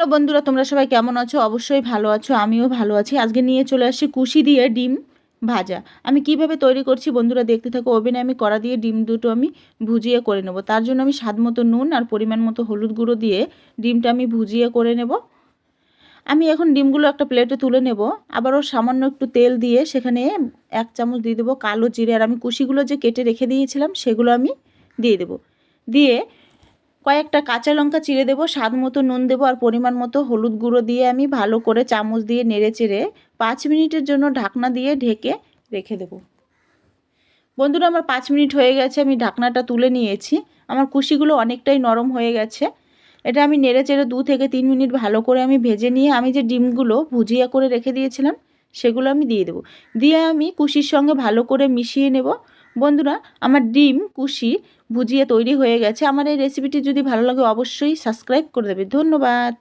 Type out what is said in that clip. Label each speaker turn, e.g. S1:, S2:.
S1: Hello বন্ধুরা, তোমরা সবাই কেমন আছো? অবশ্যই ভালো আছো, আমিও ভালো আছি। আজকে নিয়ে চলে আসছি কুশি দিয়ে ডিম ভাজা। আমি কিভাবে তৈরি করছি বন্ধুরা দেখতে থাকো। ওভেনে আমি কড়া দিয়ে ডিম দুটো আমি ভুজিয়ে করে নেব। তার জন্য আমি স্বাদ মতো নুন আর পরিমাণ মতো হলুদ গুঁড়ো দিয়ে ডিমটা আমি ভুজিয়ে করে নেব। আমি এখন ডিমগুলো একটা প্লেটে তুলে নেব। আবারও সামান্য একটু তেল দিয়ে সেখানে 1 চামচ দিয়ে দেবো কালো জিরে, আর আমি কুশিগুলো যে কেটে রেখে দিয়েছিলাম সেগুলো আমি দিয়ে দেব। দিয়ে কয়েকটা কাঁচা লঙ্কা চিড়ে দেবো, স্বাদ মতো নুন দেবো আর পরিমাণ মতো হলুদ গুঁড়ো দিয়ে আমি ভালো করে চামচ দিয়ে নেড়ে চেড়ে 5 মিনিটের জন্য ঢাকনা দিয়ে ঢেকে রেখে দেবো। বন্ধুরা, আমার 5 মিনিট হয়ে গেছে, আমি ঢাকনাটা তুলে নিয়েছি। আমার কুশিগুলো অনেকটাই নরম হয়ে গেছে। এটা আমি নেড়ে চেড়ে 2 থেকে 3 মিনিট ভালো করে আমি ভেজে নিয়ে আমি যে ডিমগুলো ভুজিয়া করে রেখে দিয়েছিলাম সেগুলো আমি দিয়ে দেবো। দিয়ে আমি কুশির সঙ্গে ভালো করে মিশিয়ে নেব। বন্ধুরা, আমার ডিম কুশি ভুজিয়া তৈরি হয়ে গেছে। আমার এই রেসিপিটি যদি ভালো লাগে অবশ্যই সাবস্ক্রাইব করে দেবে। ধন্যবাদ।